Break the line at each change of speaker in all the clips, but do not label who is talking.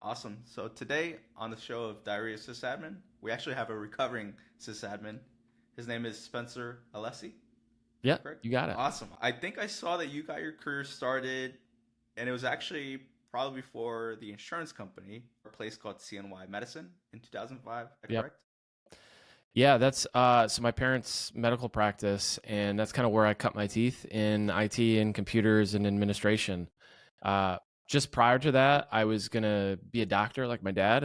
Awesome. So today on the show of Diary of SysAdmin, we actually have a recovering SysAdmin. His name is Spencer Alessi. Is
Yeah,
that correct?
you got it.
Awesome. I think I saw that you got your career started, and it was actually probably for the insurance company, a place called CNY Medicine in 2005. Is that
Yep.
correct?
Yeah, that's so my parents' medical practice, and that's kind of where I cut my teeth in IT and computers and administration. Uh, just prior to that, I was gonna be a doctor like my dad.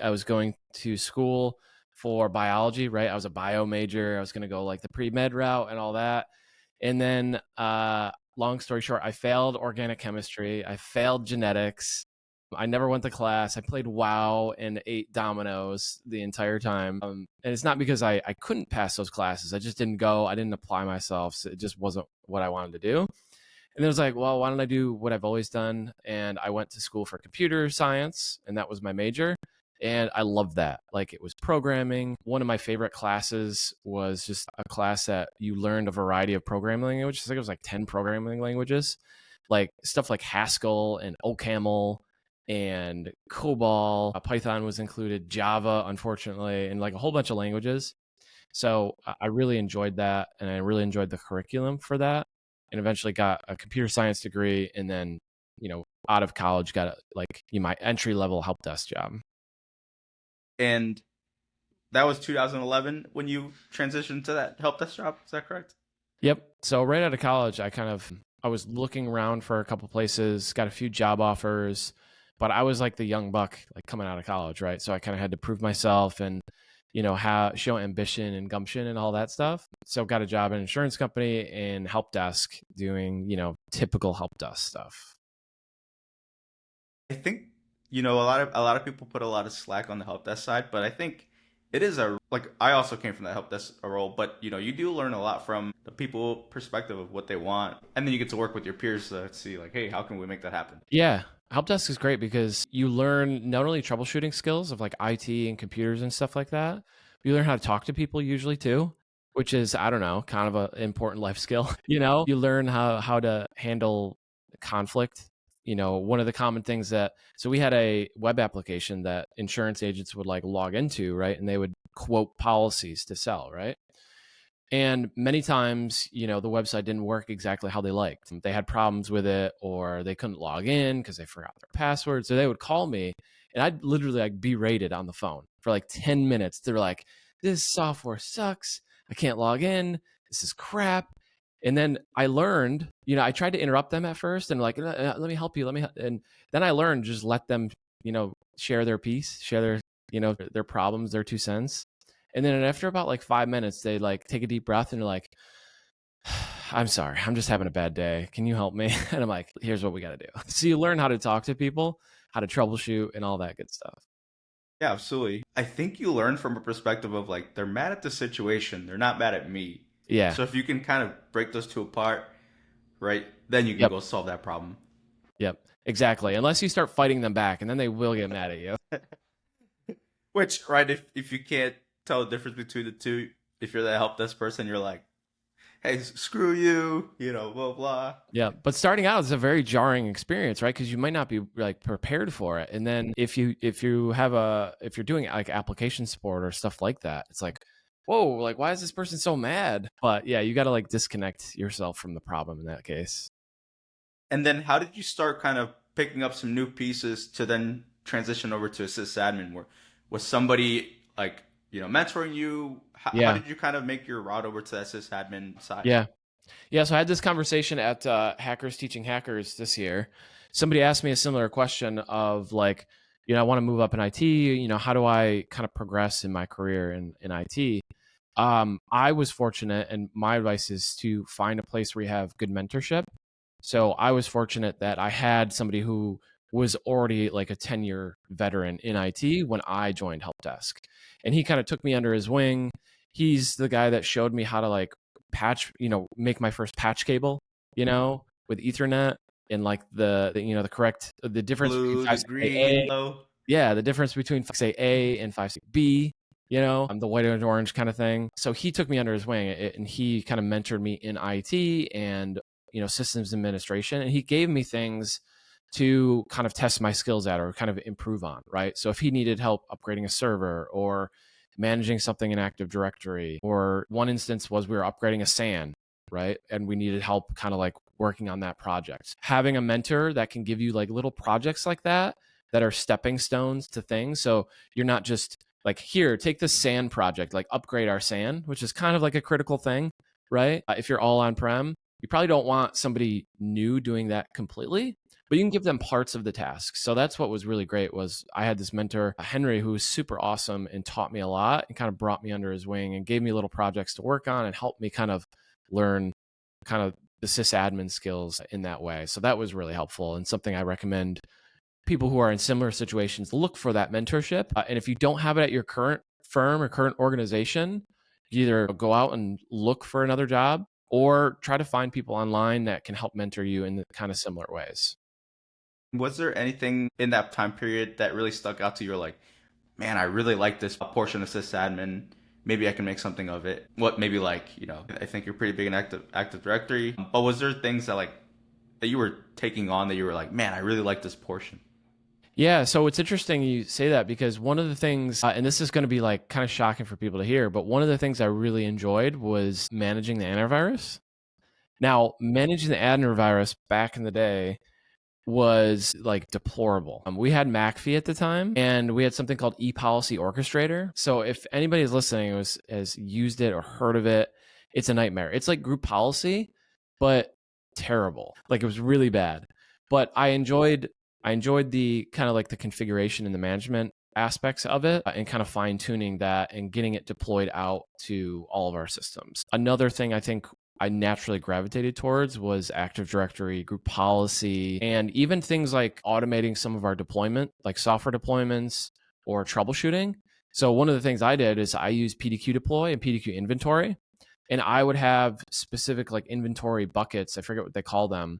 I was going to school for biology, right? I was a bio major. I was gonna go like the pre-med route and all that. And then long story short, I failed organic chemistry. I failed genetics. I never went to class. I played WoW and ate Dominoes the entire time. And it's not because I couldn't pass those classes. I just didn't go. I didn't apply myself. So it just wasn't what I wanted to do. And then it was like, well, why don't I do what I've always done? And I went to school for computer science, and that was my major. And I loved that. Like it was programming. One of my favorite classes was just a class that you learned a variety of programming languages. I think it was like 10 programming languages, like stuff like Haskell and OCaml and COBOL. Python was included, Java, unfortunately, and like a whole bunch of languages. So I really enjoyed that, and I really enjoyed the curriculum for that, and eventually got a computer science degree, and then out of college got my entry level help desk job.
And that was 2011 when you transitioned to that help desk job. Is that correct?
Yep. So right out of college, I was looking around for a couple places, got a few job offers, but I was like the young buck, like coming out of college, right? So I kind of had to prove myself and how show ambition and gumption and all that stuff. So got a job at an insurance company and help desk doing typical help desk stuff.
I think a lot of people put a lot of slack on the help desk side, but I think it is a like I also came from the help desk role, but you do learn a lot from the people perspective of what they want, and then you get to work with your peers to see like, hey, how can we make that happen?
Yeah. Help desk is great because you learn not only troubleshooting skills of like IT and computers and stuff like that, but you learn how to talk to people usually too, which is, I don't know, kind of an important life skill. You learn how to handle conflict. One of the common things so we had a web application that insurance agents would like log into, right? And they would quote policies to sell, right? And many times, the website didn't work exactly how they liked. They had problems with it, or they couldn't log in because they forgot their password. So they would call me, and I'd literally like be rated on the phone for like 10 minutes. They're like, this software sucks. I can't log in. This is crap. And then I learned, I tried to interrupt them at first and like, let me help you. And then I learned just let them, share their piece, share their problems, their 2 cents. And then after about like 5 minutes, they like take a deep breath and they're like, I'm sorry, I'm just having a bad day. Can you help me? And I'm like, here's what we got to do. So you learn how to talk to people, how to troubleshoot, and all that good stuff.
Yeah, absolutely. I think you learn from a perspective of like they're mad at the situation, they're not mad at me.
Yeah.
So if you can kind of break those two apart, right, then you can
Yep.
go solve that problem.
Yep. Exactly. Unless you start fighting them back, and then they will get mad at you.
Which, right, if you can't tell the difference between the two, if you're the help desk person, you're like, hey, screw you, blah blah.
Yeah. But starting out is a very jarring experience, right? Because you might not be like prepared for it. And then if you're doing like application support or stuff like that, it's like, whoa, like why is this person so mad? But yeah, you got to like disconnect yourself from the problem in that case.
And then how did you start kind of picking up some new pieces to then transition over to a sysadmin? Where was somebody like mentoring you? How
Yeah.
did you kind of make your route over to that sysadmin side?
Yeah. Yeah, so I had this conversation at Hackers Teaching Hackers this year. Somebody asked me a similar question of like, I want to move up in IT. How do I kind of progress in my career in IT? I was fortunate, and my advice is to find a place where you have good mentorship. So I was fortunate that I had somebody who was already like a 10-year veteran in IT when I joined Help Desk. And he kind of took me under his wing. He's the guy that showed me how to like patch, make my first patch cable, with Ethernet and like the correct, the difference between
Blue, the
56AA.
green, yellow.
Yeah, the difference between 56AA and 56B, the white and orange kind of thing. So he took me under his wing and he kind of mentored me in IT and, systems administration. And he gave me things to kind of test my skills at or kind of improve on, right? So if he needed help upgrading a server or managing something in Active Directory, or one instance was we were upgrading a SAN, right? And we needed help kind of like working on that project. Having a mentor that can give you like little projects like that are stepping stones to things. So you're not just like, here, take this SAN project, like upgrade our SAN, which is kind of like a critical thing, right? If you're all on-prem, you probably don't want somebody new doing that completely, but you can give them parts of the task. So that's what was really great. Was I had this mentor, Henry, who was super awesome and taught me a lot and kind of brought me under his wing and gave me little projects to work on and helped me kind of learn kind of the sysadmin skills in that way. So that was really helpful and something I recommend people who are in similar situations look for that mentorship. And if you don't have it at your current firm or current organization, you either go out and look for another job or try to find people online that can help mentor you in kind of similar ways.
Was there anything in that time period that really stuck out to you? Like, man, I really like this portion of sysadmin. Maybe I can make something of it. What maybe like, I think you're pretty big in Active Directory. But was there things that like that you were taking on that you were like, man, I really like this portion?
Yeah, so it's interesting you say that because one of the things, and this is going to be like kind of shocking for people to hear, but one of the things I really enjoyed was managing the antivirus. Now, managing the antivirus back in the day was like deplorable. We had McAfee at the time, and we had something called ePolicy Orchestrator. So if anybody is listening has used it or heard of it, it's a nightmare. It's like group policy, but terrible. Like it was really bad. But I enjoyed the kind of like the configuration and the management aspects of it and kind of fine tuning that and getting it deployed out to all of our systems. Another thing I think I naturally gravitated towards was Active Directory, group policy, and even things like automating some of our deployment, like software deployments or troubleshooting. So one of the things I did is I used PDQ deploy and PDQ inventory, and I would have specific like inventory buckets, I forget what they call them,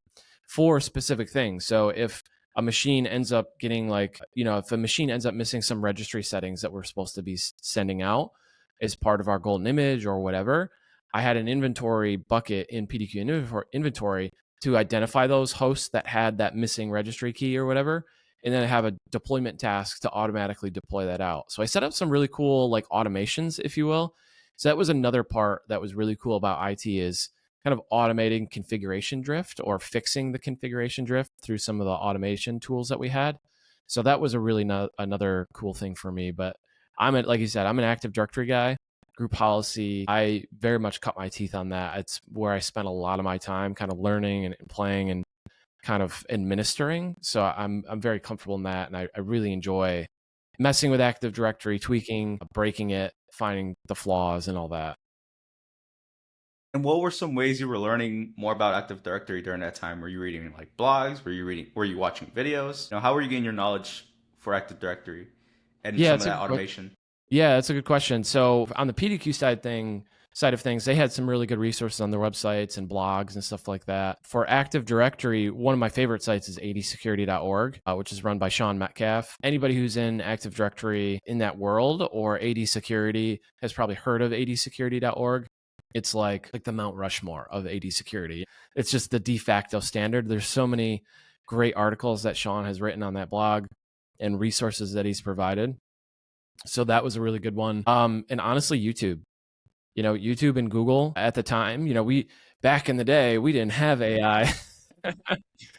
for specific things. So if a machine ends up getting like, if a machine ends up missing some registry settings that we're supposed to be sending out as part of our golden image or whatever, I had an inventory bucket in PDQ inventory to identify those hosts that had that missing registry key or whatever, and then I have a deployment task to automatically deploy that out. So I set up some really cool like automations, if you will. So that was another part that was really cool about IT is kind of automating configuration drift or fixing the configuration drift through some of the automation tools that we had. So that was a really another cool thing for me. But like you said, I'm an Active Directory guy. Group policy, I very much cut my teeth on that. It's where I spent a lot of my time kind of learning and playing and kind of administering. So I'm very comfortable in that, and I really enjoy messing with Active Directory, tweaking, breaking it, finding the flaws and all that.
And what were some ways you were learning more about Active Directory during that time? Were you reading like blogs? Were you watching videos? How were you getting your knowledge for Active Directory and
Yeah,
some of
it's a
that
good
automation?
Yeah, that's a good question. So on the PDQ side of things, they had some really good resources on their websites and blogs and stuff like that. For Active Directory, one of my favorite sites is adsecurity.org, which is run by Sean Metcalf. Anybody who's in Active Directory in that world or AD security has probably heard of adsecurity.org. It's like the Mount Rushmore of AD security. It's just the de facto standard. There's so many great articles that Sean has written on that blog and resources that he's provided. So that was a really good one. And honestly, YouTube. YouTube and Google at the time, we back in the day, we didn't have AI.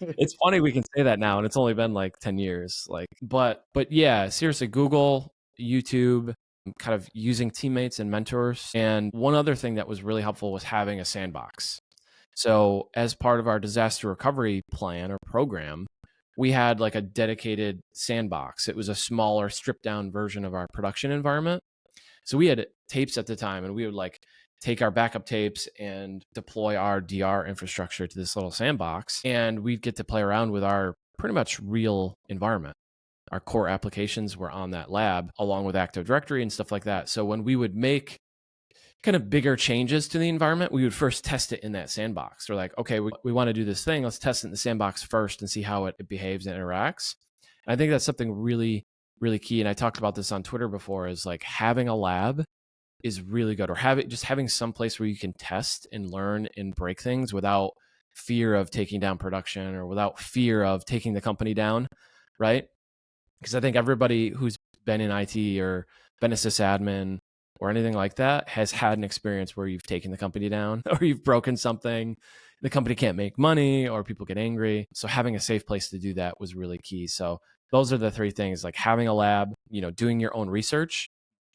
It's funny we can say that now, and it's only been like 10 years. But yeah, seriously, Google, YouTube, kind of using teammates and mentors. And one other thing that was really helpful was having a sandbox. So as part of our disaster recovery plan or program, we had like a dedicated sandbox. It was a smaller, stripped down version of our production environment. So we had tapes at the time, and we would like take our backup tapes and deploy our DR infrastructure to this little sandbox, and we'd get to play around with our pretty much real environment. Our core applications were on that lab along with Active Directory and stuff like that. So when we would make kind of bigger changes to the environment, we would first test it in that sandbox. We're like, okay, we want to do this thing. Let's test it in the sandbox first and see how it behaves and interacts. And I think that's something really, really key. And I talked about this on Twitter before, is like having a lab is really good, or having some place where you can test and learn and break things without fear of taking down production or without fear of taking the company down, right? Because I think everybody who's been in IT or been a sysadmin or anything like that has had an experience where you've taken the company down or you've broken something, the company can't make money or people get angry. So having a safe place to do that was really key. So those are the three things, like having a lab, doing your own research,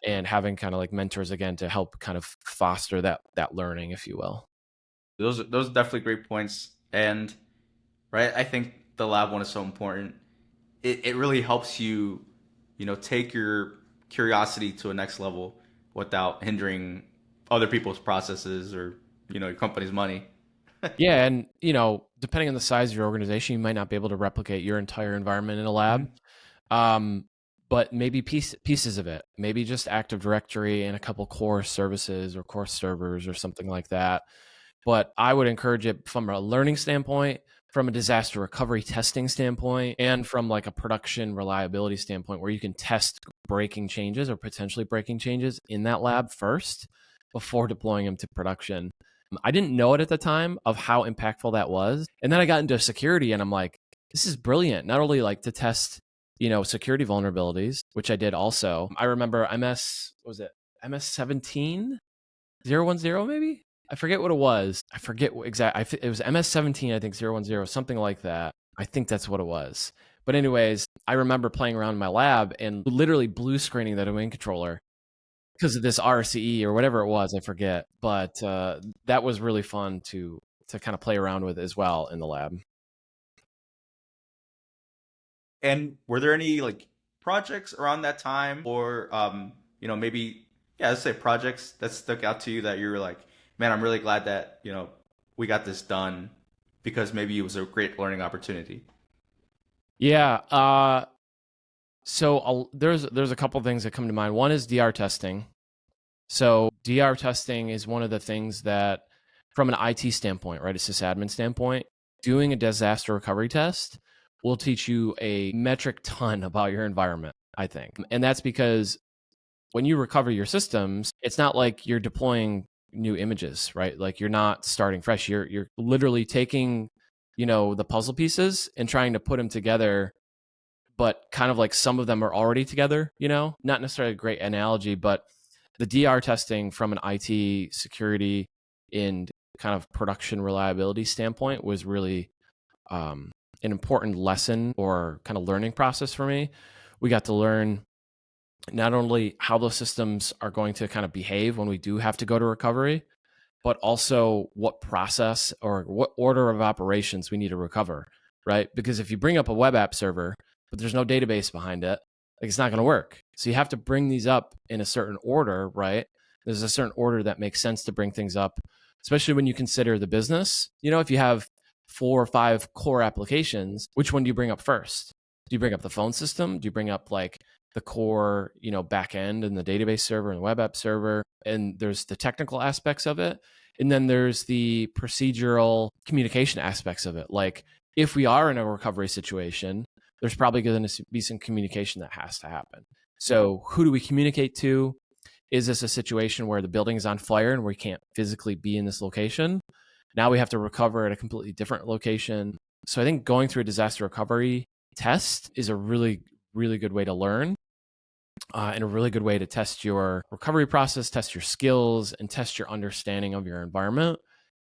and having kind of like mentors again to help kind of foster that learning, if you will.
Those are definitely great points. And right, I think the lab one is so important. It really helps you, take your curiosity to a next level without hindering other people's processes or, your company's money.
Yeah, and depending on the size of your organization, you might not be able to replicate your entire environment in a lab.
Mhm.
Um, but maybe pieces of it, maybe just Active Directory and a couple core services or core servers or something like that. But I would encourage it from a learning standpoint, from a disaster recovery testing standpoint, and from like a production reliability standpoint, where you can test breaking changes or potentially breaking changes in that lab first before deploying them to production. I didn't know it at the time of how impactful that was. And then I got into security and I'm like, this is brilliant. Not only like to test, security vulnerabilities, which I did also. I remember was it MS 17 010 maybe? I forget what it was. I forget what exact. It was MS 17, I think 010, something like that. I think that's what it was. But anyways, I remember playing around in my lab and literally blue screening the domain controller because of this RCE or whatever it was. I forget. But that was really fun to kind of play around with as well in the lab.
And were there any like projects around that time or maybe yeah, let's say projects that stuck out to you that you were like, man, I'm really glad that, we got this done because maybe it was a great learning opportunity.
Yeah. So there's a couple things that come to mind. One is DR testing. So DR testing is one of the things that, from an IT standpoint, right, a sysadmin standpoint, doing a disaster recovery test will teach you a metric ton about your environment, I think. And that's because when you recover your systems, it's not like you're deploying new images, right? Like you're not starting fresh. You're literally taking, the puzzle pieces and trying to put them together, but kind of like some of them are already together, not necessarily a great analogy, but the DR testing from an IT security and kind of production reliability standpoint was really an important lesson or kind of learning process for me. We got to learn not only how those systems are going to kind of behave when we do have to go to recovery, but also what process or what order of operations we need to recover, right? Because if you bring up a web app server, but there's no database behind it, like it's not going to work. So you have to bring these up in a certain order, right? There's a certain order that makes sense to bring things up, especially when you consider the business. If you have 4 or 5 core applications, which one do you bring up first? Do you bring up the phone system? Do you bring up like the core, back end and the database server and the web app server? And there's the technical aspects of it. And then there's the procedural communication aspects of it. Like if we are in a recovery situation, there's probably going to be some communication that has to happen. So who do we communicate to? Is this a situation where the building is on fire and we can't physically be in this location? Now we have to recover at a completely different location. So I think going through a disaster recovery test is a really, really good way to learn. And a really good way to test your recovery process, test your skills, and test your understanding of your environment.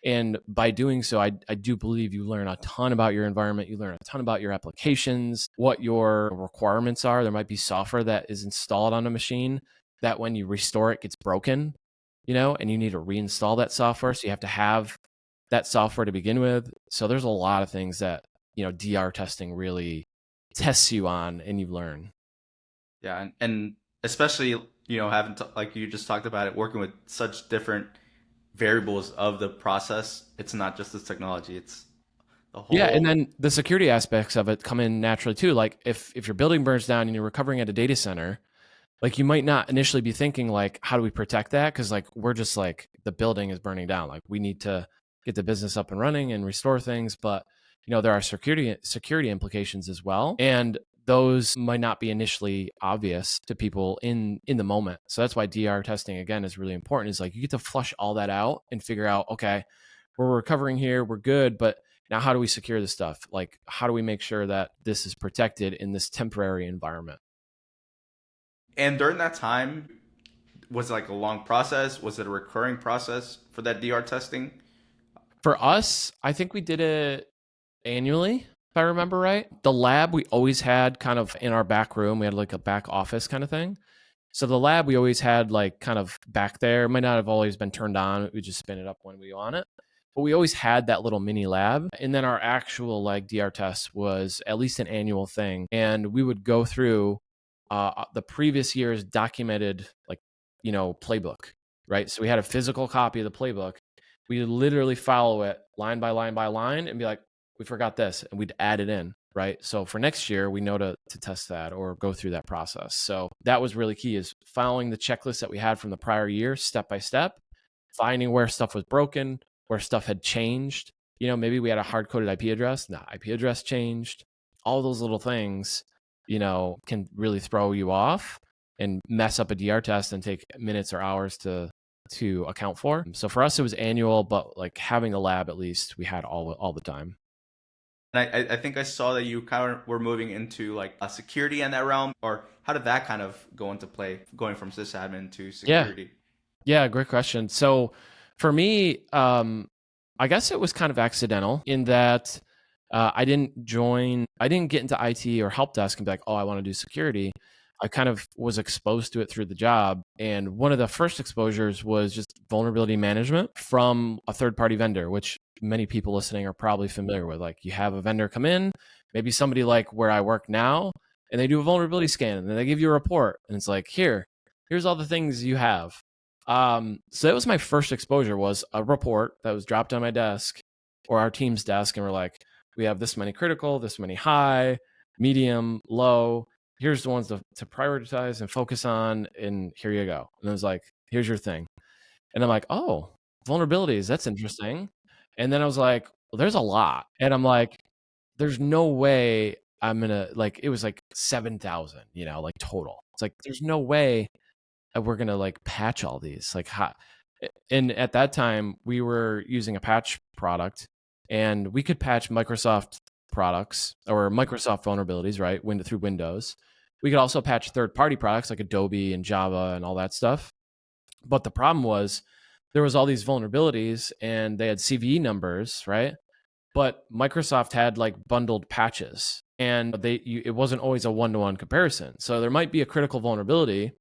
And by doing so, I do believe you learn a ton about your environment. You learn a ton about your applications, what your requirements are. There might be software that is installed on a machine that when you restore it gets broken, and you need to reinstall that software. So you have to have that software to begin with. So there's a lot of things that, DR testing really tests you on and you learn.
Yeah, and especially, having like you just talked about it, working with such different variables of the process. It's not just the technology, it's the
Yeah, and
whole.
then the security aspects of it come in naturally too. Like if your building burns down and you're recovering at a data center, like you might not initially be thinking like, how do we protect that? Because like we're just like the building is burning down. Like we need to get the business up and running and restore things. But there are security implications as well. And those might not be initially obvious to people in the moment. So that's why DR testing again is really important. Is like you get to flush all that out and figure out, okay, we're recovering here, we're good, but now how do we secure this stuff? Like, how do we make sure that this is protected in this temporary environment?
And during that time, was it like a long process? Was it a recurring process for that DR testing?
For us, I think we did it annually, if I remember right. The lab we always had kind of in our back room. We had like a back office kind of thing. So the lab we always had like kind of back there. It might not have always been turned on. We just spin it up when we want it. But we always had that little mini lab. And then our actual like DR test was at least an annual thing. And we would go through the previous year's documented like, playbook, right? So we had a physical copy of the playbook. We literally follow it line by line by line and be like, we forgot this, and we'd add it in, right? So for next year, we know to test that or go through that process. So that was really key, is following the checklist that we had from the prior year, step by step, finding where stuff was broken, where stuff had changed. Maybe we had a hard-coded IP address. The IP address changed. All those little things, can really throw you off and mess up a DR test and take minutes or hours to account for. So for us, it was annual, but like having a lab, at least we had all the time.
And I think I saw that you kind of were moving into like a security in that realm, or how did that kind of go into play, going from sysadmin to
Yeah.
security?
Yeah, great question. So for me, I guess it was kind of accidental in that I didn't get into IT or help desk and be like, oh, I want to do security. I kind of was exposed to it through the job. And one of the first exposures was just vulnerability management from a third party vendor, which many people listening are probably familiar with. Like, you have a vendor come in, maybe somebody like where I work now, and they do a vulnerability scan and then they give you a report. And it's like, here's all the things you have. So that was my first exposure, was a report that was dropped on my desk or our team's desk. And we're like, we have this many critical, this many high, medium, low. Here's the ones to prioritize and focus on. And here you go. And it was like, here's your thing. And I'm like, oh, vulnerabilities. That's interesting. And then I was like, well, there's a lot. And I'm like, there's no way I'm going to, like, it was like 7,000, like total. It's like, there's no way we're gonna like patch all these, like how. And at that time we were using a patch product, and we could patch Microsoft products or Microsoft vulnerabilities, right, through Windows. We could also patch third party products like Adobe and Java and all that stuff. But the problem was, there was all these vulnerabilities and they had CVE numbers, right? But Microsoft had like bundled patches, and it wasn't always a one-to-one comparison. So there might be a critical vulnerability,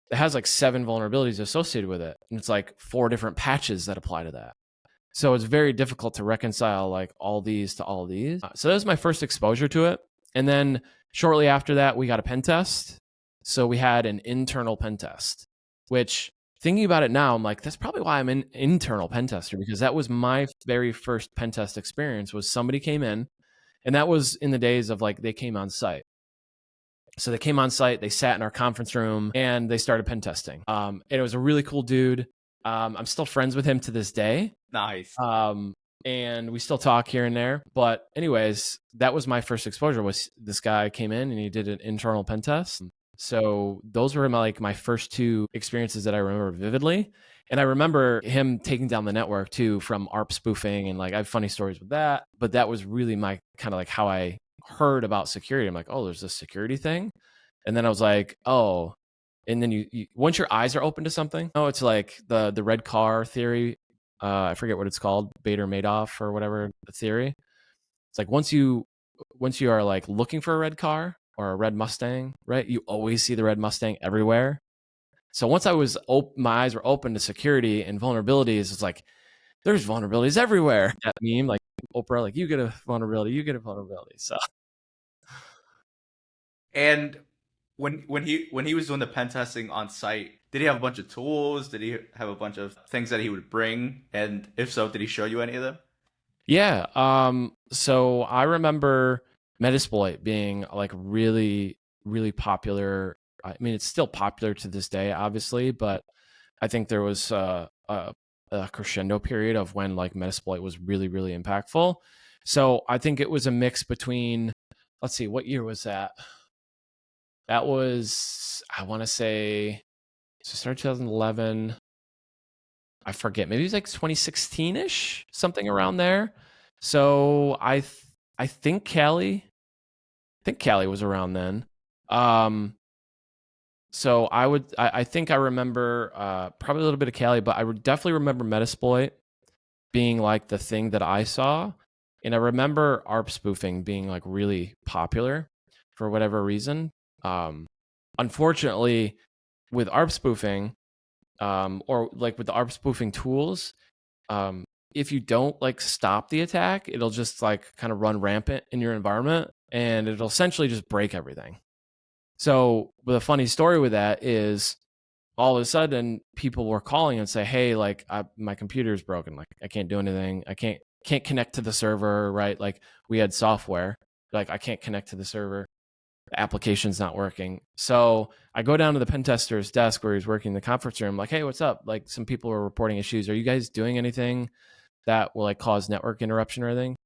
it has like 7 vulnerabilities associated with it. And it's like 4 different patches that apply to that. So it's very difficult to reconcile like all these to all these. So that was my first exposure to it. And then shortly after that, we got a pen test. So we had an internal pen test, which, thinking about it now, I'm like, that's probably why I'm an internal pen tester, because that was my very first pen test experience. Was somebody came in, and that was in the days of like, they came on site. So they came on site, they sat in our conference room, and they started pen testing. And it was a really cool dude. I'm still friends with him to this day.
Nice.
And we still talk here and there. But anyways, that was my first exposure. Was this guy came in and he did an internal pen test. So those were my first 2 experiences that I remember vividly. And I remember him taking down the network too from ARP spoofing, and like I have funny stories with that. But that was really my kind of like how I heard about security. I'm like, oh, there's this security thing. And then I was like, oh. And then you once your eyes are open to something, oh, it's like the red car theory. I forget what it's called, Bader Madoff or whatever the theory. It's like once you are like looking for a red car or a red Mustang, right? You always see the red Mustang everywhere. So once my eyes were open to security and vulnerabilities, it's like, there's vulnerabilities everywhere. That meme, like Oprah, like, you get a vulnerability, you get a vulnerability. So
And when he was doing the pen testing on site, did he have a bunch of tools? Did he have a bunch of things that he would bring? And if so, did he show you any of them?
yeah. So I remember Metasploit being like really, really popular. I mean, it's still popular to this day, obviously, but I think there was a crescendo period of when like Metasploit was really, really impactful. So I think it was a mix between, let's see, what year was that? That was, I want to say, so it started 2011. I forget, maybe it was like 2016-ish, something around there. So I think Cali was around then. So I think I remember probably a little bit of Cali, but I would definitely remember Metasploit being like the thing that I saw. And I remember ARP spoofing being like really popular for whatever reason. Unfortunately, with ARP spoofing, or like with the ARP spoofing tools, um, if you don't like stop the attack, it'll just like kind of run rampant in your environment and it'll essentially just break everything. So, with a funny story with that is all of a sudden people were calling and say, "Hey, like my computer is broken. Like I can't do anything. I can't connect to the server." Right? Like we had software. Like I can't connect to the server. The application's not working. So I go down to the pen tester's desk where he's working in the conference room. Like, hey, what's up? Like some people are reporting issues. Are you guys doing anything that will like cause network interruption or anything?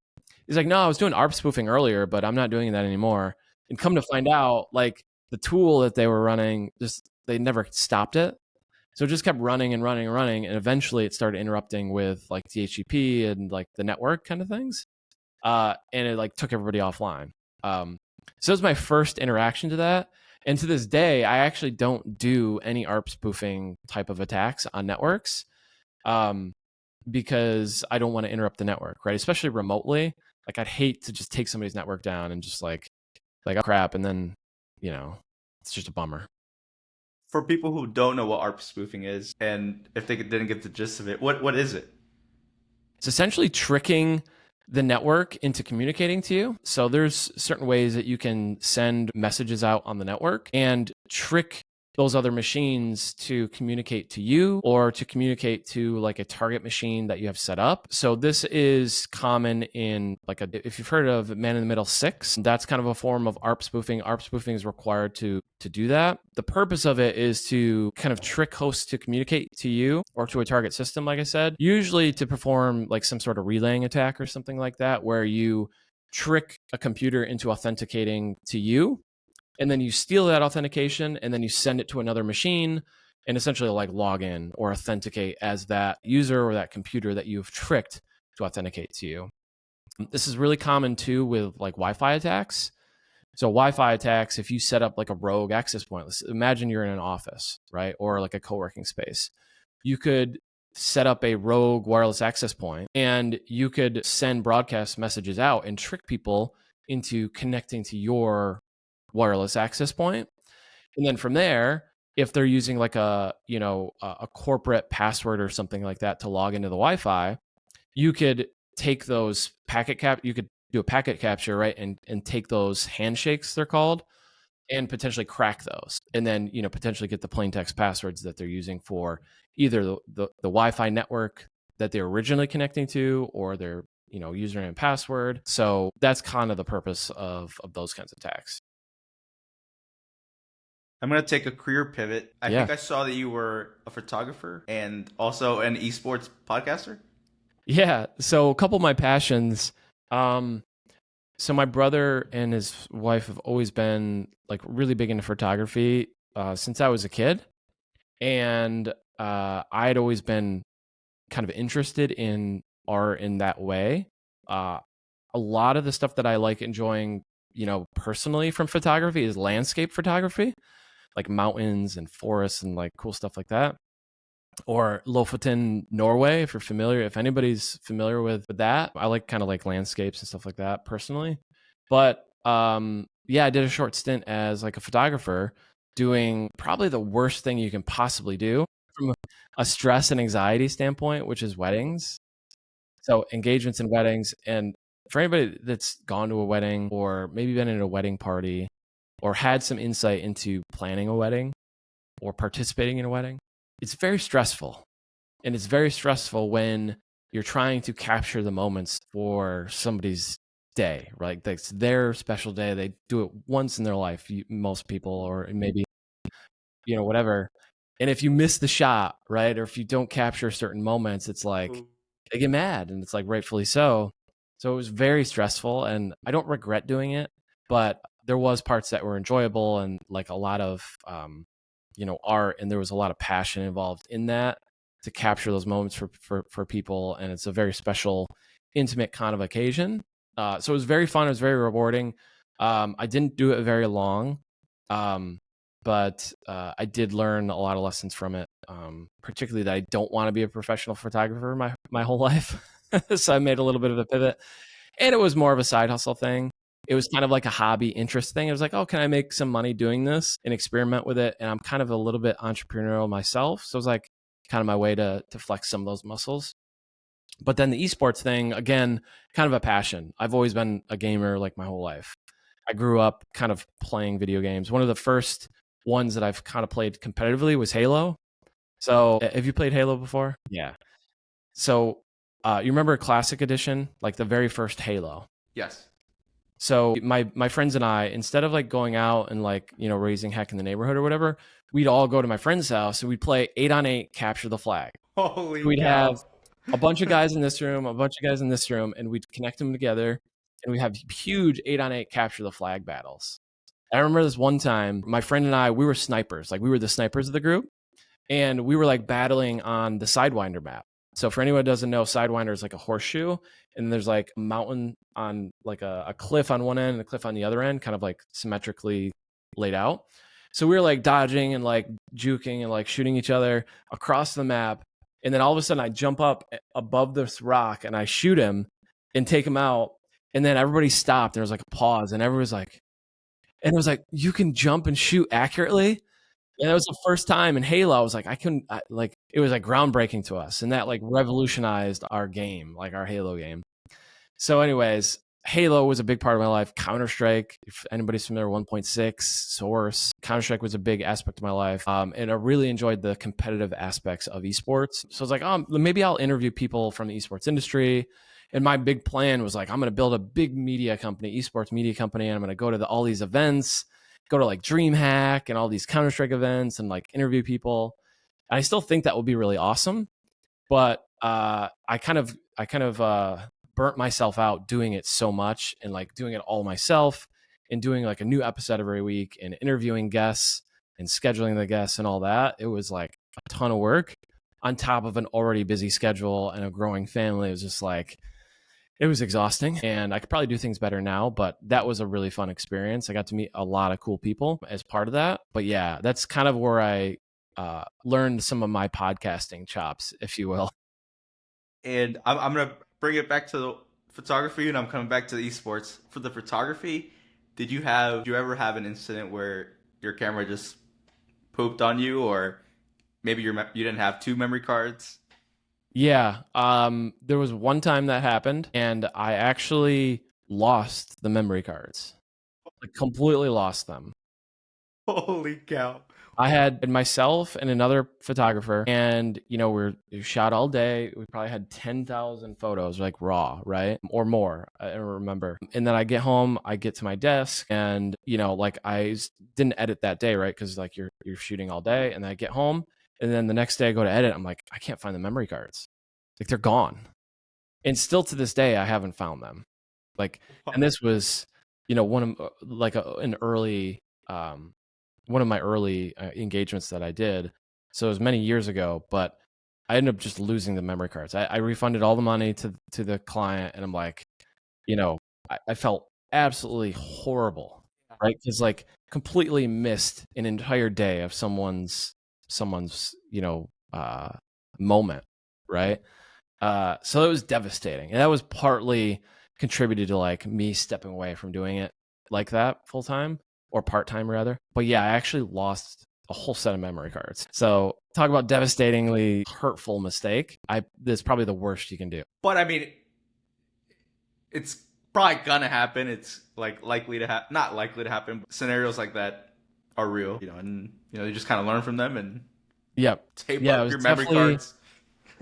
He's like, no, I was doing ARP spoofing earlier, but I'm not doing that anymore. And come to find out, like the tool that they were running, just they never stopped it. So it just kept running and running and running. And eventually it started interrupting with like DHCP and like the network kind of things. And it like took everybody offline. So it was my first interaction to that. And to this day, I actually don't do any ARP spoofing type of attacks on networks. Because I don't want to interrupt the network, right? Especially remotely. Like I'd hate to just take somebody's network down and just like oh crap, and then it's just a bummer.
For people who don't know what ARP spoofing is, and if they didn't get the gist of it, what is it?
It's essentially tricking the network into communicating to you. So there's certain ways that you can send messages out on the network and trick those other machines to communicate to you or to communicate to like a target machine that you have set up. So this is common in like if you've heard of man in the middle 6, that's kind of a form of ARP spoofing. ARP spoofing is required to do that. The purpose of it is to kind of trick hosts to communicate to you or to a target system, like I said, usually to perform like some sort of relaying attack or something like that, where you trick a computer into authenticating to you, and then you steal that authentication and then you send it to another machine and essentially like log in or authenticate as that user or that computer that you've tricked to authenticate to you. This is really common too with like Wi-Fi attacks. So Wi-Fi attacks, if you set up like a rogue access point, let's imagine you're in an office, right? Or like a co-working space. You could set up a rogue wireless access point and you could send broadcast messages out and trick people into connecting to your wireless access point. And then from there, if they're using like a corporate password or something like that to log into the Wi-Fi, you could take those you could do a packet capture, right? And take those handshakes, they're called, and potentially crack those. And then, potentially get the plain text passwords that they're using for either the Wi-Fi network that they're originally connecting to or their, username and password. So that's kind of the purpose of those kinds of attacks.
I'm gonna take a career pivot. I
Yeah.
think I saw that you were a photographer and also an esports podcaster.
Yeah. So a couple of my passions. So my brother and his wife have always been like really big into photography since I was a kid, and I had always been kind of interested in art in that way. A lot of the stuff that I like enjoying, personally from photography is landscape photography, like mountains and forests and like cool stuff like that. Or Lofoten, Norway, if anybody's familiar with that. I like kind of like landscapes and stuff like that personally. But yeah, I did a short stint as like a photographer doing probably the worst thing you can possibly do from a stress and anxiety standpoint, which is weddings. So engagements and weddings. And for anybody that's gone to a wedding or maybe been in a wedding party or had some insight into planning a wedding or participating in a wedding, it's very stressful. And it's very stressful when you're trying to capture the moments for somebody's day, right? That's their special day. They do it once in their life, most people, or maybe, whatever. And if you miss the shot, right, or if you don't capture certain moments, it's like they get mad, and it's like rightfully so. So it was very stressful, and I don't regret doing it, but there was parts that were enjoyable and like a lot of art, and there was a lot of passion involved in that. to capture those moments for people, and it's a very special, intimate kind of occasion. So it was very fun. It was very rewarding. I didn't do it very long, but I did learn a lot of lessons from it. Particularly that I don't want to be a professional photographer my whole life. So I made a little bit of a pivot, and it was more of a side hustle thing. It was kind of like a hobby interest thing. It was like, oh, can I make some money doing this and experiment with it? And I'm kind of a little bit entrepreneurial myself. So it was like kind of my way to flex some of those muscles. But then the esports thing, again, kind of a passion. I've always been a gamer like my whole life. I grew up kind of playing video games. One of the first ones that I've kind of played competitively was Halo. So have you played Halo before? Yeah. So you remember Classic Edition, like the very first Halo?
Yes.
So my friends and I, instead of like going out and like, you know, raising heck in the neighborhood or whatever, we'd all go to my friend's house and we'd play 8-on-8 capture the flag.
Holy
We'd have
cow.
a bunch of guys in this room, a bunch of guys in this room, and we'd connect them together, and we have huge 8-on-8 capture the flag battles. I remember this one time, my friend and I, we were snipers. Like we were the snipers of the group, and we were like battling on the Sidewinder map. So for anyone who doesn't know, Sidewinder is like a horseshoe, and there's like a mountain on like a cliff on one end and a cliff on the other end, kind of like symmetrically laid out. So we were like dodging and like juking and like shooting each other across the map. And then all of a sudden I jump up above this rock and I shoot him and take him out. And then everybody stopped. There was like a pause, and everyone was like, and it was like, you can jump and shoot accurately. And that was the first time in Halo. I was like, like, it was like groundbreaking to us. And that like revolutionized our game, like our Halo game. So, anyways, Halo was a big part of my life. Counter-Strike, if anybody's familiar, 1.6, Source. Counter-Strike was a big aspect of my life. And I really enjoyed the competitive aspects of esports. So I was like, oh, maybe I'll interview people from the esports industry. And my big plan was like, I'm going to build a big media company, esports media company, and I'm going to go to all these events, go to like DreamHack and all these Counter-Strike events and like interview people. And I still think that would be really awesome. But I kind of burnt myself out doing it so much and like doing it all myself and doing like a new episode every week and interviewing guests and scheduling the guests and all that. It was like a ton of work on top of an already busy schedule and a growing family. It was just like, it was exhausting, and I could probably do things better now, but that was a really fun experience. I got to meet a lot of cool people as part of that. But yeah, that's kind of where I learned some of my podcasting chops, if you will.
And I'm going to bring it back to the photography, and I'm coming back to the esports. For the photography, did you ever have an incident where your camera just pooped on you, or maybe you didn't have two memory cards?
Yeah, there was one time that happened, and I actually lost the memory cards. Like completely lost them.
Holy cow.
I had myself and another photographer, and you know, we shot all day. We probably had 10,000 photos, like raw, right, or more. I don't remember. And then I get home, I get to my desk, and you know, like didn't edit that day, right? Because like you're shooting all day, and then I get home, and then the next day I go to edit. I'm like, I can't find the memory cards. Like they're gone, and still to this day I haven't found them. Like, and this was, you know, one of like an early. One of my early engagements that I did. So it was many years ago, but I ended up just losing the memory cards. I refunded all the money to the client, and I'm like, you know, I felt absolutely horrible, right? Because like completely missed an entire day of someone's you know moment, right? So it was devastating, and that was partly contributed to like me stepping away from doing it like that full time or part time rather. But yeah, I actually lost a whole set of memory cards. So talk about devastatingly hurtful mistake. This is probably the worst you can do.
But I mean, it's probably gonna happen. It's like likely to happen, not likely to happen. But scenarios like that are real, and you just kind of learn from them and
Yep.
tape
Yeah, it
up
was
your memory cards.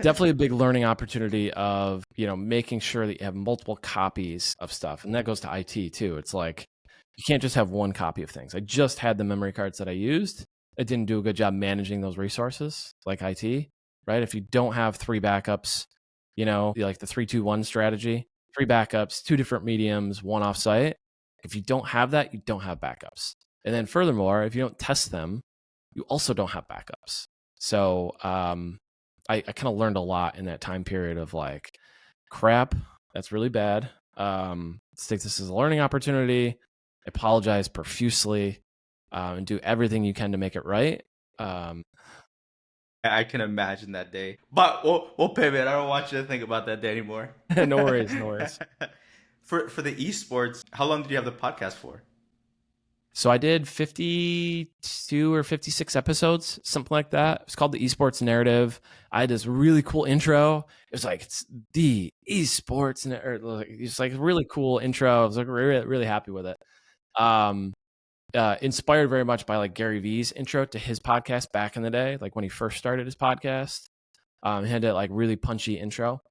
definitely a big learning opportunity of, making sure that you have multiple copies of stuff. And that goes to IT too. It's like you can't just have one copy of things. I just had the memory cards that I used. I didn't do a good job managing those resources like IT, right? If you don't have three backups, like the 3-2-1 strategy, three backups, two different mediums, one offsite. If you don't have that, you don't have backups. And then furthermore, if you don't test them, you also don't have backups. So I kind of learned a lot in that time period of like, crap, that's really bad. Let's take this as a learning opportunity. Apologize profusely, and do everything you can to make it right. Um,
I can imagine that day. But we'll pivot. I don't want you to think about that day anymore.
no worries, no worries.
For the esports, how long did you have the podcast for?
So I did 52 or 56 episodes, something like that. It's called the Esports Narrative. I had this really cool intro. It was like, it's the esports, it's like a really cool intro. I was like really, really happy with it. Inspired very much by like Gary Vee's intro to his podcast back in the day, like when he first started his podcast. He had that like really punchy intro.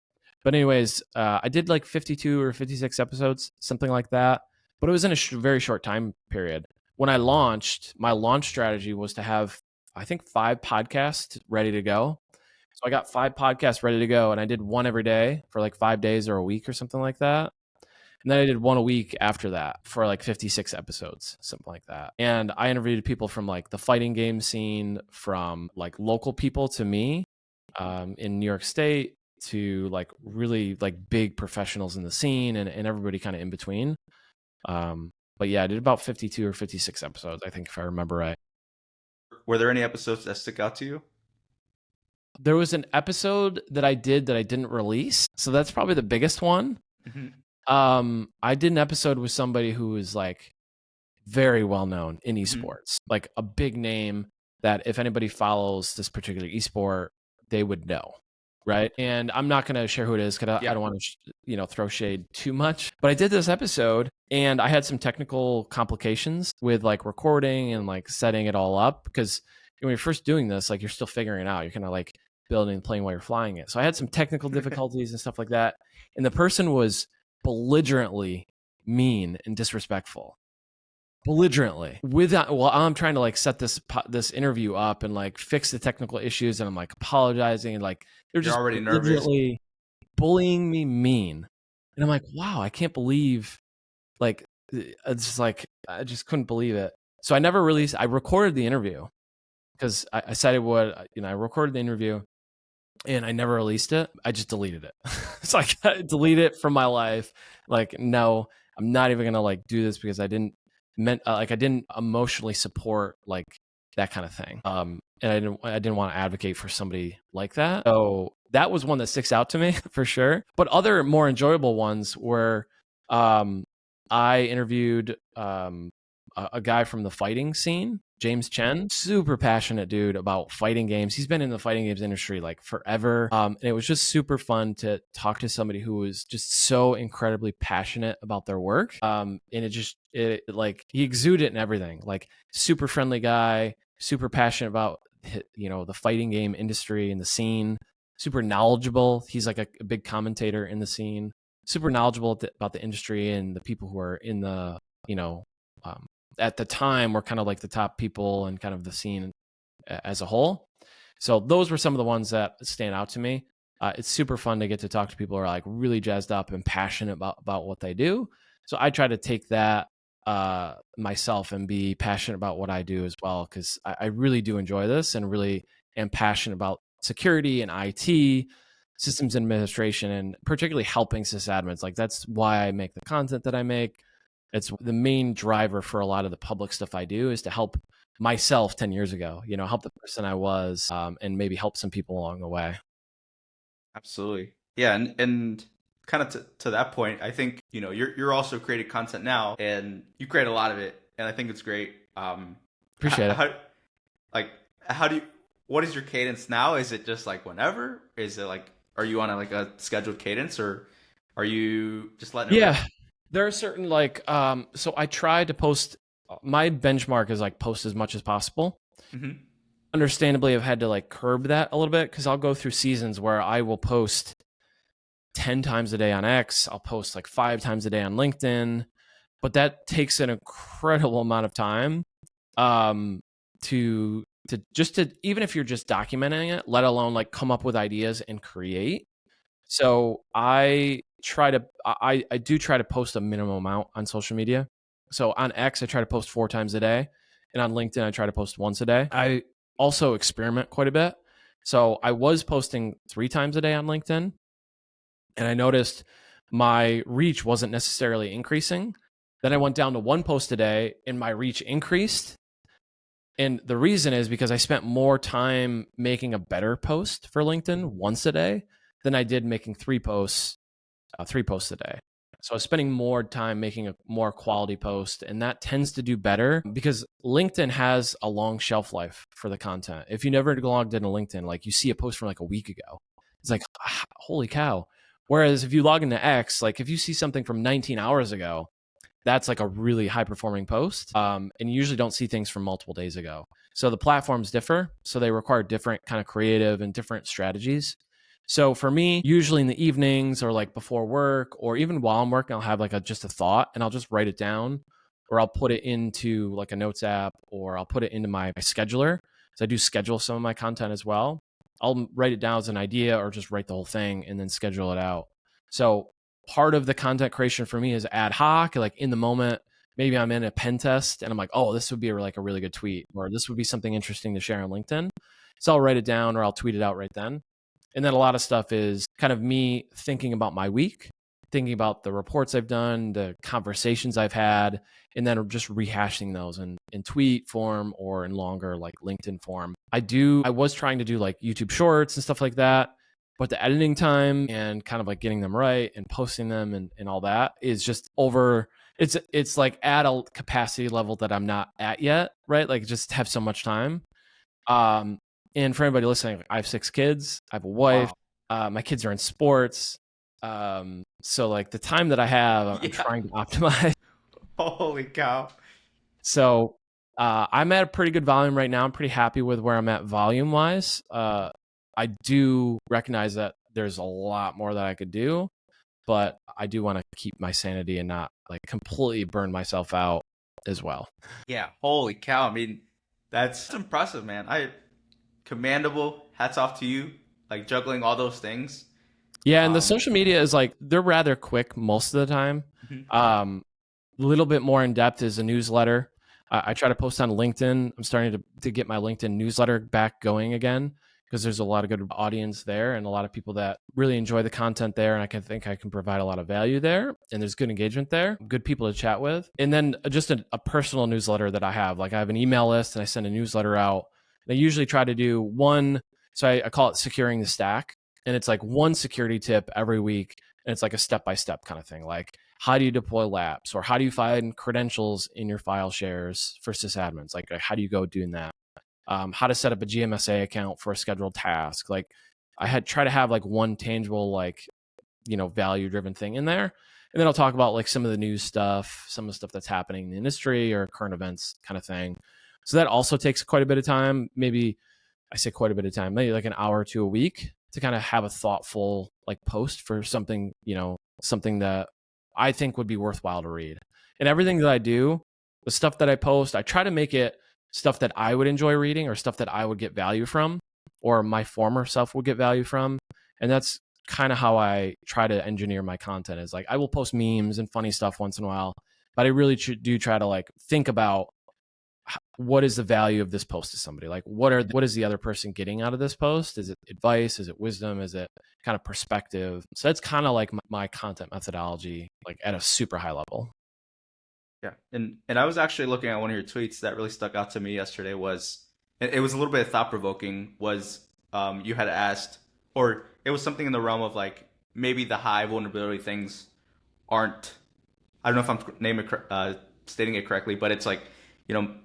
But anyways, I did like 52 or 56 episodes, something like that. But it was in a very short time period. When I launched, my launch strategy was to have, I think, 5 podcasts ready to go. So I got 5 podcasts ready to go, and I did one every day for like 5 days or a week or something like that. And then I did one a week after that for like 56 episodes, something like that. And I interviewed people from like the fighting game scene, from like local people to me in New York State, to like really like big professionals in the scene, and everybody kind of in between. But yeah, I did about 52 or 56 episodes, I think, if I remember right.
Were there any episodes that stick out to you?
There was an episode that I did that I didn't release. So that's probably the biggest one. I did an episode with somebody who was like very well known in esports, like a big name that if anybody follows this particular esport, they would know. Right. And I'm not going to share who it is because I don't want to, throw shade too much. But I did this episode and I had some technical complications with like recording and like setting it all up, because when you're first doing this, like you're still figuring it out. You're kind of like building and playing while you're flying it. So I had some technical difficulties and stuff like that. And the person was belligerently mean and disrespectful. Belligerently, while I'm trying to like set this interview up and like fix the technical issues, and I'm like apologizing, and like they're just
already nervous,
bullying me mean, and I'm like, wow, I can't believe, like, it's just like I just couldn't believe it. So I never released. I recorded the interview because I said it would. I recorded the interview, and I never released it. I just deleted it. So I deleted it from my life. Like, no, I'm not even gonna like do this because I didn't emotionally support like that kind of thing. And I didn't want to advocate for somebody like that. So that was one that sticks out to me for sure. But other more enjoyable ones were, I interviewed a guy from the fighting scene, James Chen, super passionate dude about fighting games. He's been in the fighting games industry like forever. And it was just super fun to talk to somebody who was just so incredibly passionate about their work. And it like he exuded it and everything, like super friendly guy, super passionate about, the fighting game industry and the scene, super knowledgeable. He's like a big commentator in the scene, super knowledgeable about the industry and the people who are in the, at the time were kind of like the top people and kind of the scene as a whole. So those were some of the ones that stand out to me. It's super fun to get to talk to people who are like really jazzed up and passionate about what they do. So I try to take that myself and be passionate about what I do as well, because I really do enjoy this and really am passionate about security and IT, systems administration, and particularly helping sysadmins. Like that's why I make the content that I make. It's the main driver for a lot of the public stuff I do, is to help myself 10 years ago, help the person I was, and maybe help some people along the way.
Absolutely. Yeah. And kind of to that point, I think, you're also creating content now, and you create a lot of it. And I think it's great.
Appreciate it.
What is your cadence now? Is it just like whenever? Is it like, are you on a scheduled cadence, or are you just letting it roll?
There are certain so I try to post. My benchmark is like post as much as possible.
Mm-hmm.
Understandably, I've had to like curb that a little bit, because I'll go through seasons where I will post 10 times a day on X. I'll post like 5 times a day on LinkedIn, but that takes an incredible amount of time to even if you're just documenting it, let alone like come up with ideas and create. So I do try to post a minimum amount on social media. So on X, I try to post 4 times a day. And on LinkedIn, I try to post once a day. I also experiment quite a bit. So I was posting 3 times a day on LinkedIn, and I noticed my reach wasn't necessarily increasing. Then I went down to 1 post a day and my reach increased. And the reason is because I spent more time making a better post for LinkedIn once a day than I did making 3 posts a day. So I was spending more time making a more quality post, and that tends to do better because LinkedIn has a long shelf life for the content. If you never logged into LinkedIn, like you see a post from like a week ago, it's like, holy cow. Whereas if you log into X, like if you see something from 19 hours ago, that's like a really high performing post. And you usually don't see things from multiple days ago. So the platforms differ. So they require different kind of creative and different strategies. So for me, usually in the evenings or like before work or even while I'm working, I'll have like just a thought and I'll just write it down, or I'll put it into like a notes app, or I'll put it into my scheduler. So I do schedule some of my content as well. I'll write it down as an idea or just write the whole thing and then schedule it out. So part of the content creation for me is ad hoc, like in the moment. Maybe I'm in a pen test and I'm like, oh, this would be like a really good tweet, or this would be something interesting to share on LinkedIn. So I'll write it down or I'll tweet it out right then. And then a lot of stuff is kind of me thinking about my week, thinking about the reports I've done, the conversations I've had, and then just rehashing those in tweet form or in longer like LinkedIn form. I was trying to do like YouTube shorts and stuff like that, but the editing time and kind of like getting them right and posting them and all that is just over. It's like at a capacity level that I'm not at yet, right? Like just have so much time. Um, and for anybody listening, I have 6 kids. I have a wife.
Wow.
My kids are in sports. So like the time that I have, I'm
Yeah.
trying to optimize.
Holy cow.
So I'm at a pretty good volume right now. I'm pretty happy with where I'm at volume wise. I do recognize that there's a lot more that I could do, but I do want to keep my sanity and not like completely burn myself out as well.
Yeah. Holy cow. I mean, that's impressive, man. I commendable. Hats off to you. Like juggling all those things.
Yeah, and the
Um,
social media is like they're rather quick most of the time.
mhm.
Um, a little bit more in depth is a newsletter. I try to post on LinkedIn. I'm starting to get my LinkedIn newsletter back going again because there's a lot of good audience there and a lot of people that really enjoy the content there. And I can provide a lot of value there. And there's good engagement there, good people to chat with. And then just a personal newsletter that I have. Like I have an email list and I send a newsletter out. And I usually try to do one. So I call it securing the stack. And it's like one security tip every week. And it's like a step-by-step kind of thing. Like how do you deploy labs, or how do you find credentials in your file shares for sysadmins? Like how do you go doing that? How to set up a GMSA account for a scheduled task. Like I had try to have like one tangible, like, value driven thing in there. And then I'll talk about like some of the news stuff, some of the stuff that's happening in the industry or current events kind of thing. So that also takes quite a bit of time. Maybe I say quite a bit of time, maybe like an hour or two a week to kind of have a thoughtful like post for something, something that I think would be worthwhile to read. And everything that I do, the stuff that I post, I try to make it stuff that I would enjoy reading or stuff that I would get value from or my former self would get value from. And that's kind of how I try to engineer my content is like I will post memes and funny stuff once in a while, but I really do try to like think about what is the value of this post to somebody? Like what is the other person getting out of this post? Is it advice? Is it wisdom? Is it kind of perspective? So that's kind of like my content methodology, like at a super high level.
Yeah, and I was actually looking at one of your tweets that really stuck out to me yesterday. Was it was a little bit thought provoking. Was you had asked, or it was something in the realm of like maybe the high vulnerability things aren't. I don't know if I'm stating it correctly, but it's like you know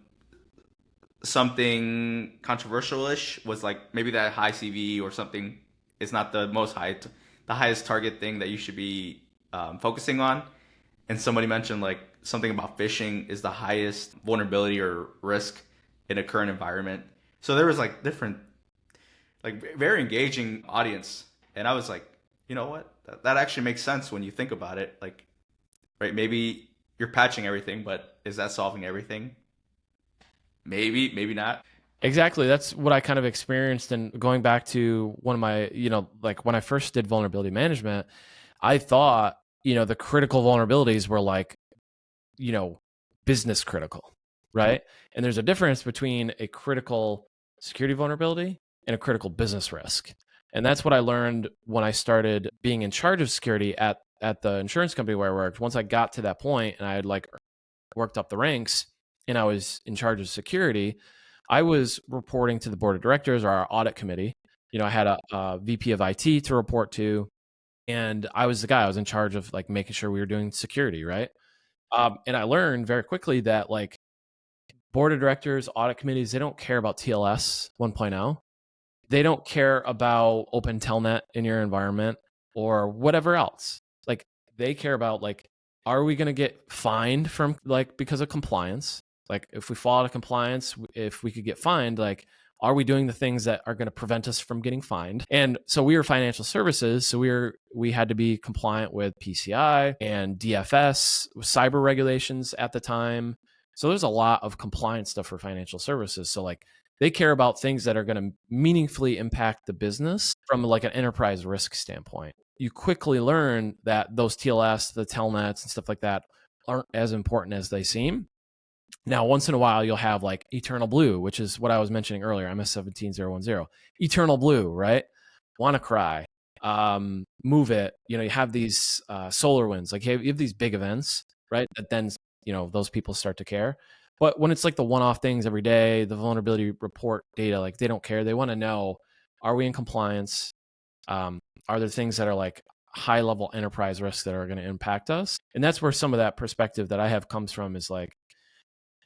something controversial-ish was like maybe that high CV or something is not the most the highest target thing that you should be focusing on. And somebody mentioned like something about phishing is the highest vulnerability or risk in a current environment. So there was like different, like very engaging audience, and I was like, you know what, that actually makes sense when you think about it. Like, right, maybe you're patching everything, but is that solving everything? Maybe, maybe not.
Exactly. That's what I kind of experienced. And going back to one of my, like when I first did vulnerability management, I thought, the critical vulnerabilities were like, you know, business critical, right? And there's a difference between a critical security vulnerability and a critical business risk. And that's what I learned when I started being in charge of security at the insurance company where I worked. Once I got to that point and I had like worked up the ranks and I was in charge of security, I was reporting to the board of directors or our audit committee. I had a VP of IT to report to, and I was the guy. I was in charge of like making sure we were doing security, right? And I learned very quickly that like board of directors, audit committees, they don't care about TLS 1.0. They don't care about open telnet in your environment or whatever else. Like they care about like, are we going to get fined from like because of compliance? Like if we fall out of compliance, if we could get fined, like are we doing the things that are going to prevent us from getting fined? And so we were financial services, so we had to be compliant with PCI and DFS, cyber regulations at the time. So there's a lot of compliance stuff for financial services. So like they care about things that are going to meaningfully impact the business from like an enterprise risk standpoint. You quickly learn that those TLS, the telnets and stuff like that aren't as important as they seem. Now, once in a while, you'll have like Eternal Blue, which is what I was mentioning earlier, MS17010. Eternal Blue, right? WannaCry, Move It. You have these solar winds. Like you have these big events, right? That then, those people start to care. But when it's like the one-off things every day, the vulnerability report data, like they don't care. They want to know, are we in compliance? Are there things that are like high-level enterprise risks that are going to impact us? And that's where some of that perspective that I have comes from is like,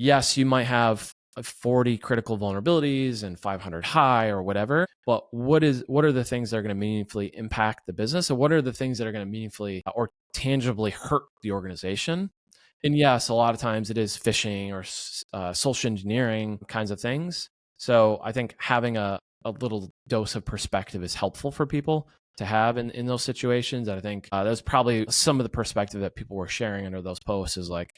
yes, you might have 40 critical vulnerabilities and 500 high or whatever, but what are the things that are going to meaningfully impact the business? And what are the things that are going to meaningfully or tangibly hurt the organization? And yes, a lot of times it is phishing or social engineering kinds of things. So I think having a little dose of perspective is helpful for people to have in those situations. And I think that's probably some of the perspective that people were sharing under those posts is like,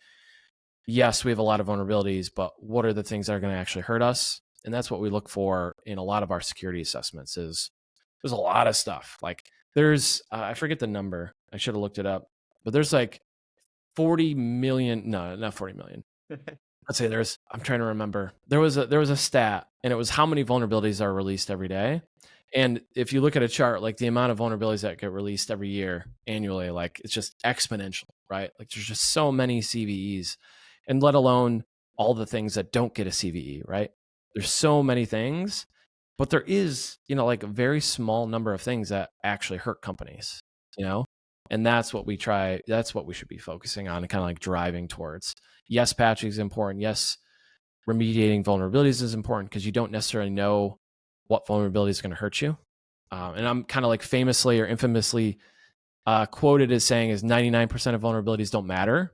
yes, we have a lot of vulnerabilities, but what are the things that are going to actually hurt us? And that's what we look for in a lot of our security assessments is there's a lot of stuff. Like there's, I forget the number. I should have looked it up, but there's like 40 million, no, not 40 million. Let's say I'm trying to remember. There was a stat and it was how many vulnerabilities are released every day. And if you look at a chart, like the amount of vulnerabilities that get released every year annually, like it's just exponential, right? Like there's just so many CVEs, and let alone all the things that don't get a CVE, right? There's so many things, but there is, like a very small number of things that actually hurt companies, and that's what we should be focusing on and kind of like driving towards. Yes, patching is important. Yes, remediating vulnerabilities is important because you don't necessarily know what vulnerability is going to hurt you. And I'm kind of like famously or infamously quoted as saying is 99% of vulnerabilities don't matter.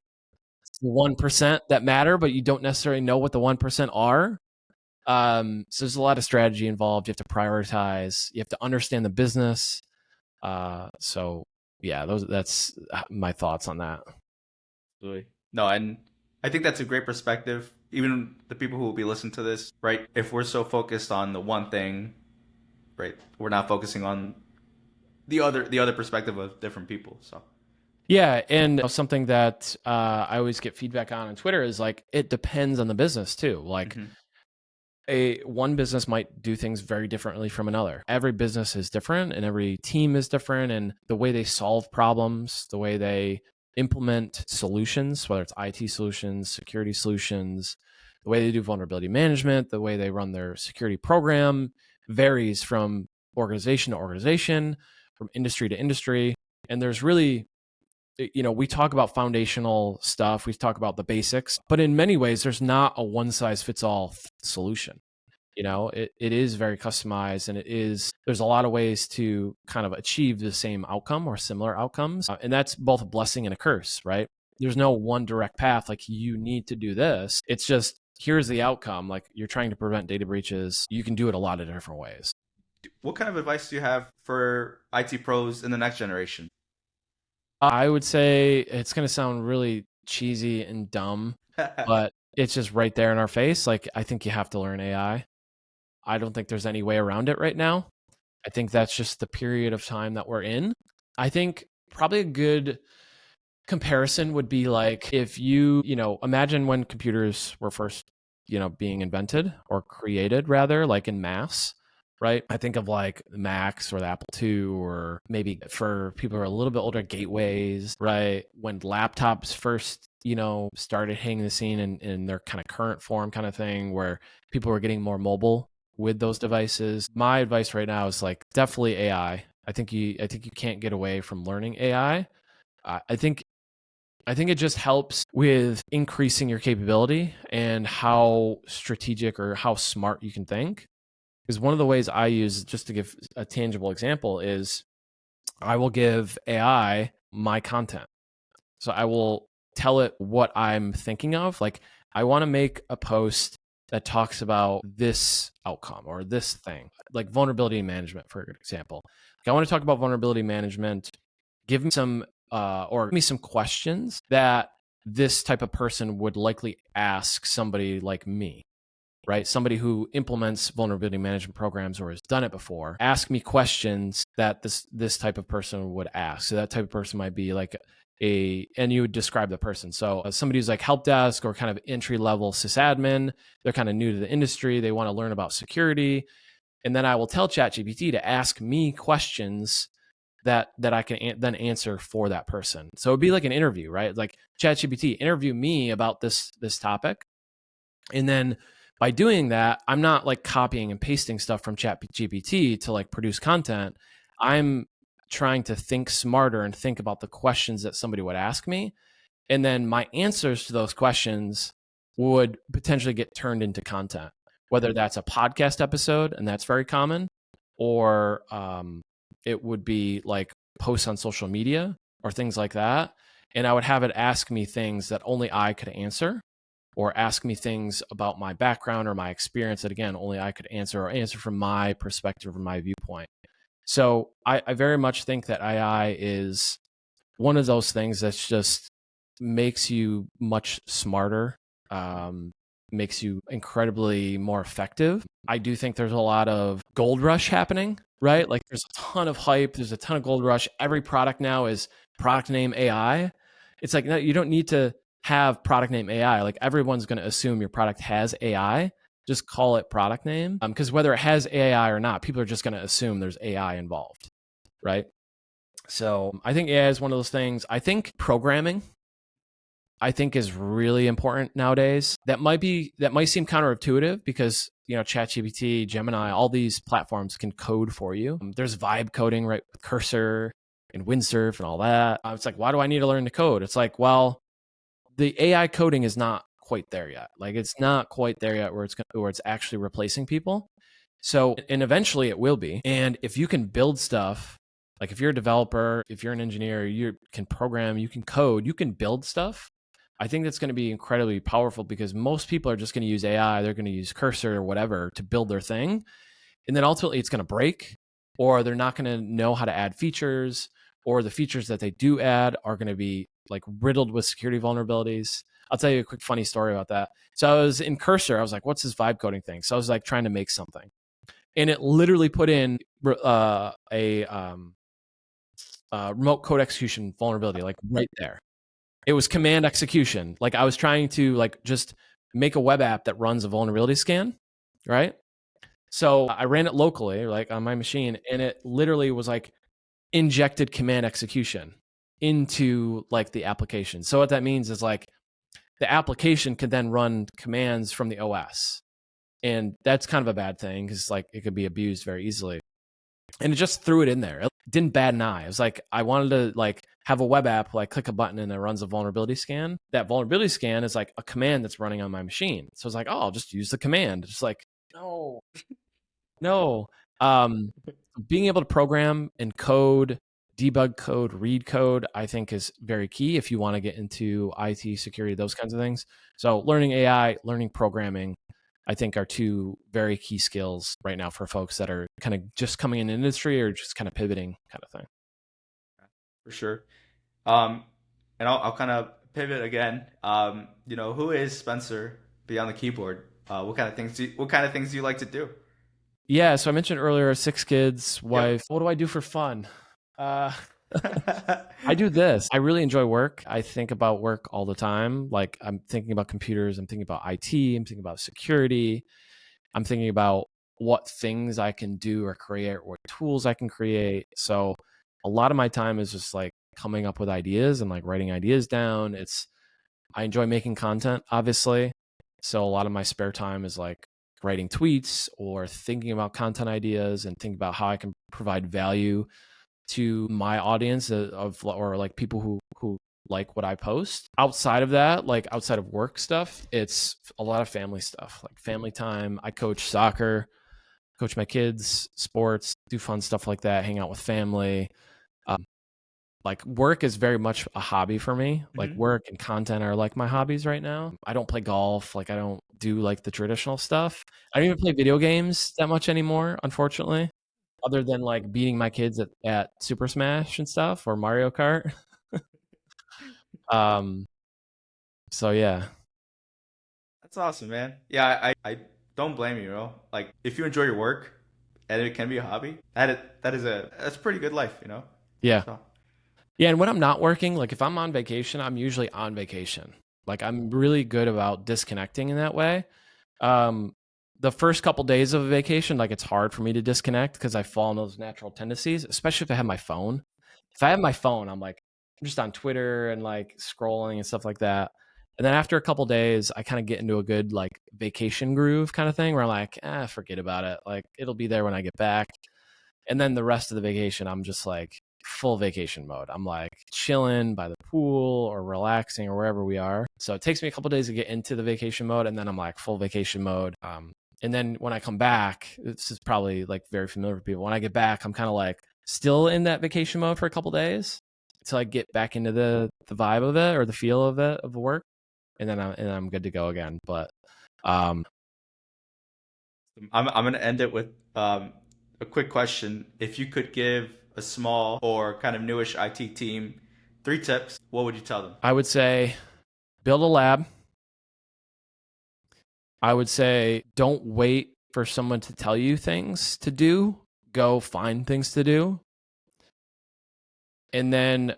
It's the 1% that matter, but you don't necessarily know what the 1% are. So there's a lot of strategy involved. You have to prioritize. You have to understand the business. So yeah, that's my thoughts on that.
Absolutely. No, and I think that's a great perspective. Even the people who will be listening to this, right? If we're so focused on the one thing, right, we're not focusing on the other perspective of different people. So
Yeah, and something that I always get feedback on Twitter is like it depends on the business too. Like
mm-hmm.
one business might do things very differently from another. Every business is different and every team is different, and the way they solve problems, the way they implement solutions, whether it's IT solutions, security solutions, the way they do vulnerability management, the way they run their security program varies from organization to organization, from industry to industry. And there's really, we talk about foundational stuff, we talk about the basics, but in many ways, there's not a one size fits all solution. It is very customized, and there's a lot of ways to kind of achieve the same outcome or similar outcomes. And that's both a blessing and a curse, right? There's no one direct path, like you need to do this. It's just, here's the outcome. Like you're trying to prevent data breaches. You can do it a lot of different ways.
What kind of advice do you have for IT pros in the next generation?
I would say it's going to sound really cheesy and dumb, but it's just right there in our face. Like I think you have to learn AI. I don't think there's any way around it right now. I think that's just the period of time that we're in. I think probably a good comparison would be like if imagine when computers were first, being invented or created rather, like in mass. right? I think of like the Macs or the Apple II, or maybe for people who are a little bit older, gateways, right? When laptops first, started hitting the scene in their kind of current form kind of thing, where people were getting more mobile with those devices. My advice right now is like definitely AI. I think you can't get away from learning AI. I think it just helps with increasing your capability and how strategic or how smart you can think. Because one of the ways I use, just to give a tangible example, is I will give AI my content. So I will tell it what I'm thinking of. Like, I want to make a post that talks about this outcome or this thing, like vulnerability management, for example. Like, I want to talk about vulnerability management. Give me some, or give me some questions that this type of person would likely ask somebody like me, right? Somebody who implements vulnerability management programs or has done it before. Ask me questions that this type of person would ask. So that type of person might be like and you would describe the person. So somebody who's like help desk or kind of entry level sysadmin, they're kind of new to the industry. They want to learn about security. And then I will tell ChatGPT to ask me questions that I can then answer for that person. So it'd be like an interview, right? Like, ChatGPT, interview me about this topic. And then by doing that, I'm not like copying and pasting stuff from ChatGPT to like produce content. I'm trying to think smarter and think about the questions that somebody would ask me. And then my answers to those questions would potentially get turned into content, whether that's a podcast episode, and that's very common, or it would be like posts on social media or things like that. And I would have it ask me things that only I could answer, or ask me things about my background or my experience that, again, only I could answer, or answer from my perspective or my viewpoint. So I very much think that AI is one of those things that's just makes you much smarter, makes you incredibly more effective. I do think there's a lot of gold rush happening, right? Like, there's a ton of hype, there's a ton of gold rush. Every product now is product name AI. It's like, no, you don't need to have product name AI. Like, everyone's going to assume your product has AI. Just call it product name. Because whether it has AI or not, people are just going to assume there's AI involved, right? So I think AI is one of those things. I think programming, I think, is really important nowadays. That might seem counterintuitive because, ChatGPT, Gemini, all these platforms can code for you. There's vibe coding, right, with Cursor and Windsurf and all that. It's like, why do I need to learn to code? It's like, well, the AI coding is not quite there yet. Like, it's not quite there yet where it's actually replacing people. So, and eventually it will be. And if you can build stuff, like if you're a developer, if you're an engineer, you can program, you can code, you can build stuff. I think that's going to be incredibly powerful, because most people are just going to use AI. They're going to use Cursor or whatever to build their thing. And then ultimately it's going to break, or they're not going to know how to add features, or the features that they do add are going to be like riddled with security vulnerabilities. I'll tell you a quick funny story about that. So I was in Cursor. I was like, what's this vibe coding thing? So I was like trying to make something. And it literally put in a remote code execution vulnerability, like right there. It was command execution. Like, I was trying to like just make a web app that runs a vulnerability scan, right? So I ran it locally, like on my machine, and it literally was like injected command execution into like the application. So what that means is like the application can then run commands from the OS. And that's kind of a bad thing, because like it could be abused very easily. And it just threw it in there. It didn't bat an eye. It was like, I wanted to like have a web app, like click a button and it runs a vulnerability scan. That vulnerability scan is like a command that's running on my machine. So it's like, oh, I'll just use the command. It's like, no, no. Being able to program and code, debug code, read code, I think is very key if you want to get into IT security, those kinds of things. So learning AI, learning programming, I think, are two very key skills right now for folks that are kind of just coming in the industry or just kind of pivoting kind of thing.
For sure. Um, and I'll kind of pivot again. Who is Spencer beyond the keyboard? What kind of things do you like to do?
Yeah, so I mentioned earlier, 6 kids,
Yep.
wife. What do I do for fun? Uh, I do this. I really enjoy work. I think about work all the time. Like, I'm thinking about computers, I'm thinking about IT, I'm thinking about security, I'm thinking about what things I can do or create, what tools I can create. So a lot of my time is just like coming up with ideas and like writing ideas down. I enjoy making content, obviously. So a lot of my spare time is like writing tweets or thinking about content ideas and thinking about how I can provide value to my audience of or like people who like what I post. Outside of that, like outside of work stuff, it's a lot of family stuff, like family time. I coach soccer, coach my kids, sports, do fun stuff like that, hang out with family. Um, like work is very much a hobby for me. Like
Hmm.
work and content are like my hobbies right now. I don't play golf. Like I don't do like the traditional stuff. I don't even play video games that much anymore, unfortunately. Other than like beating my kids at Super Smash and stuff or Mario Kart. Um, so yeah.
That's awesome, man. Yeah, I don't blame you, bro. Like, if you enjoy your work and it can be a hobby, that's a pretty good life, you know.
Yeah.
So,
Yeah, and when I'm not working, like if I'm on vacation, I'm usually on vacation. Like I'm really good about disconnecting in that way. Um, the first couple days of a vacation, like it's hard for me to disconnect because I fall in those natural tendencies, especially if I have my phone. If I have my phone, I'm like I'm just on Twitter and like scrolling and stuff like that. And then after a couple days, I kind of get into a good like vacation groove kind of thing where I'm like, forget about it. Like it'll be there when I get back. And then the rest of the vacation, I'm just like full vacation mode. I'm like chilling by the pool or relaxing or wherever we are. So it takes me a couple days to get into the vacation mode, and then I'm like full vacation mode. And then when I come back, this is probably like very familiar for people. When I get back, I'm kind of like still in that vacation mode for a couple days until I get back into the vibe of it or the feel of it of the work, and then I'm good to go again. But um,
I'm gonna end it with a quick question. If you could give a small or kind of newish IT team 3 tips, what would you tell them?
I would say build a lab. I would say don't wait for someone to tell you things to do. Go find things to do. And then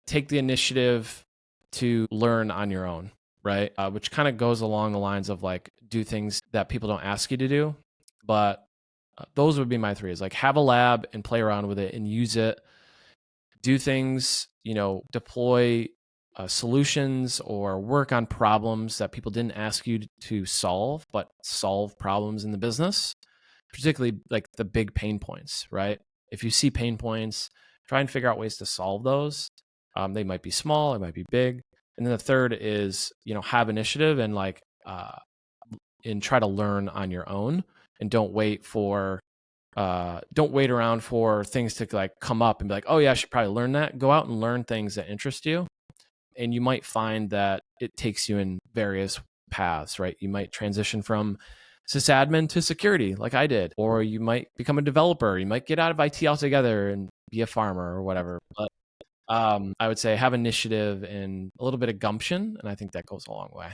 take the initiative to learn on your own, right? Which kind of goes along the lines of like do things that people don't ask you to do. But those would be my three is like have a lab and play around with it and use it. Do things, deploy solutions or work on problems that people didn't ask you to solve, but solve problems in the business, particularly like the big pain points, right? If you see pain points, try and figure out ways to solve those. They might be small, it might be big. And then the third is, have initiative and and try to learn on your own and don't wait around for things to like come up and be like, oh yeah, I should probably learn that. Go out and learn things that interest you. And you might find that it takes you in various paths, right? You might transition from sysadmin to security like I did, or you might become a developer. You might get out of IT altogether and be a farmer or whatever. But I would say have initiative and a little bit of gumption. And I think that goes a long way.